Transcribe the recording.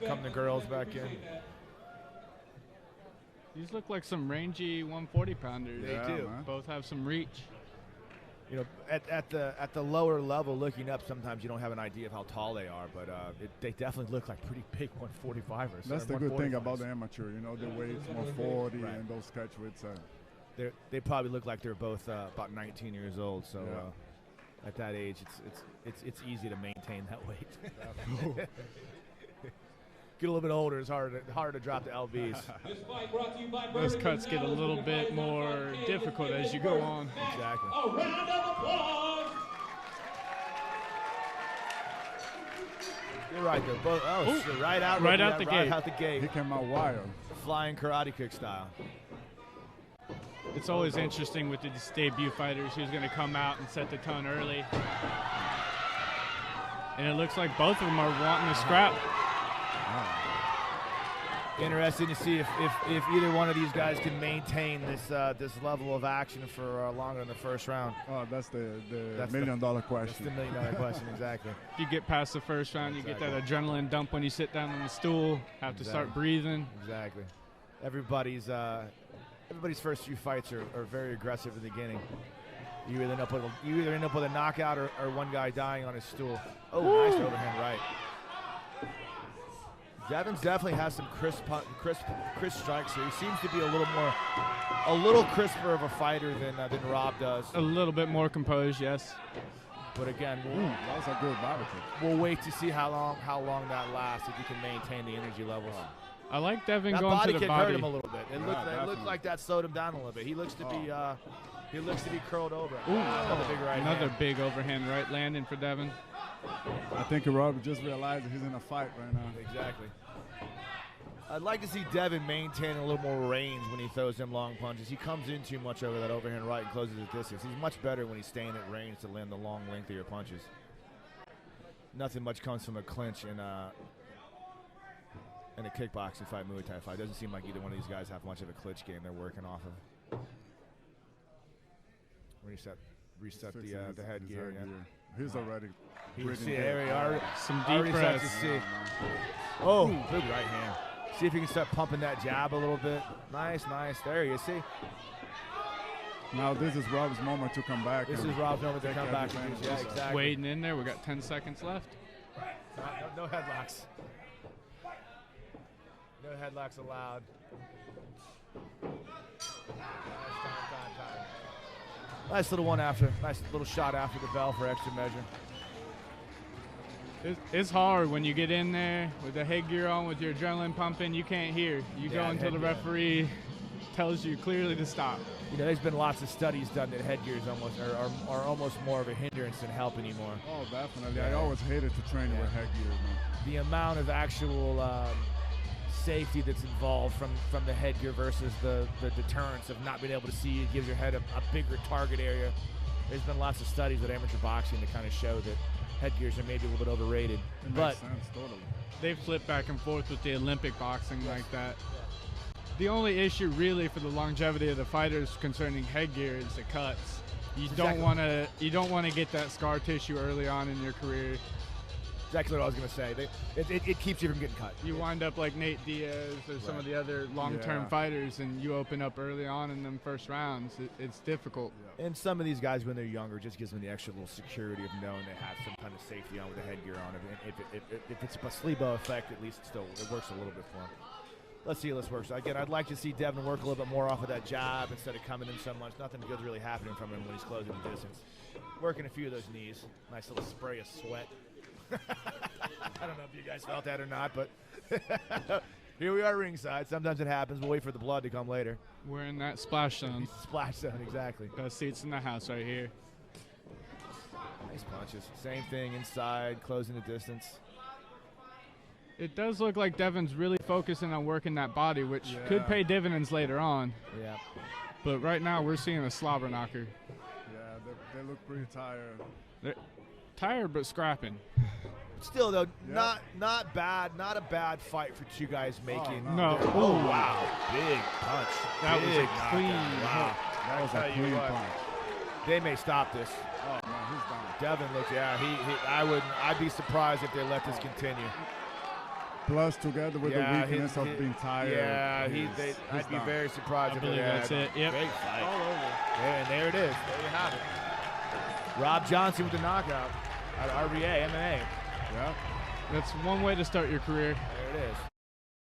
come the girls back in. These look like some rangy 140-pounders. They do. Man. Both have some reach. You know, at the lower level, looking up, sometimes you don't have an idea of how tall they are, but they definitely look like pretty big 145ers. That's the good thing about the amateur. You know, the weight's 140 Right. and those catch weights. They probably look like they're both about 19 years old. So at that age, it's easy to maintain that weight. Get a little bit older, it's harder to drop the lbs. Those cuts get a little bit more difficult as you go on. Exactly. A round of applause. You're right, though. Oh, shit, right out the gate. He came out wild. Flying karate kick style. It's always interesting with these debut fighters who's going to come out and set the tone early. And it looks like both of them are wanting to scrap. Interesting to see if either one of these guys can maintain this level of action for longer than the first round. Oh, that's the million-dollar question. That's the million-dollar question, exactly. If you get past the first round, you get that adrenaline dump when you sit down on the stool, have to start breathing. Exactly. Everybody's first few fights are very aggressive in the beginning. You either end up with a knockout or one guy dying on his stool. Oh, nice overhand right. Devin's definitely has some crisp strikes here. He seems to be a little crisper of a fighter than Rob does. A little bit more composed, yes. But again, that was a good body kick. We'll wait to see how long that lasts, if he can maintain the energy levels. I like Devin that going to the kick body. hurt him a little bit. It looked like that slowed him down a little bit. He looks to be curled over. Another big overhand right landing for Devin. I think Rob just realized that he's in a fight right now. Exactly. I'd like to see Devin maintain a little more range when he throws them long punches. He comes in too much over that overhand right and closes the distance. He's much better when he's staying at range to land the long length of your punches. Nothing much comes from a clinch in a kickboxing fight, Muay Thai fight. Doesn't seem like either one of these guys have much of a clinch game they're working off of. Reset the headgear. He's already. Some deep press. Oh, big right hand. See if you can start pumping that jab a little bit. Nice. There you see. Now this is Rob's moment to come back. This is Rob's moment to come back. Yeah, exactly. Waiting in there. We got 10 seconds left. No headlocks. No headlocks allowed. Time. Nice little shot after the bell for extra measure. It's hard when you get in there with the headgear on, with your adrenaline pumping. You can't hear. You go until the referee tells you clearly to stop. You know, there's been lots of studies done that headgear is are almost more of a hindrance than help anymore. Oh, definitely. I always hated to train with headgear, man. The amount of actual safety that's involved from the headgear versus the deterrence of not being able to see it gives your head a bigger target area. There's been lots of studies with amateur boxing to kind of show that headgears are maybe a little bit overrated. It makes sense, totally. They've flipped back and forth with the Olympic boxing like that. The only issue really for the longevity of the fighters concerning headgear is the cuts. You don't want to get that scar tissue early on in your career. Exactly what I was going to say. It keeps you from getting cut. You wind up like Nate Diaz or some of the other long-term fighters, and you open up early on in them first rounds. It's difficult. Yeah. And some of these guys, when they're younger, just gives them the extra little security of knowing they have some kind of safety on with the headgear on. If it's a placebo effect, at least it works a little bit for them. Let's see how this works. Again, I'd like to see Devin work a little bit more off of that jab instead of coming in so much. Nothing good's really happening from him when he's closing the distance. Working a few of those knees. Nice little spray of sweat. I don't know if you guys felt that or not, but here we are ringside. Sometimes it happens. We'll wait for the blood to come later. We're in that splash zone. Splash zone, exactly. Best seats in the house right here. Nice punches. Same thing inside, closing the distance. It does look like Devin's really focusing on working that body, which could pay dividends later on. Yeah. But right now we're seeing a slobber knocker. Yeah, they look pretty tired. They're tired but scrapping. Still though, not bad. Not a bad fight for two guys making. No. Oh wow, big punch. That was a clean. Wow. That was a clean punch. They may stop this. Oh man, he's down. Devin looks. Yeah, I'd be surprised if they let this continue. plus together with the weakness of being tired. Yeah, he's I'd be done. very surprised I if believe that's it. Yep. Great fight. All over. Yeah, and there it is. There you have it. Rob Johnson with the knockout out of RBA MMA. Yeah. That's one way to start your career. There it is.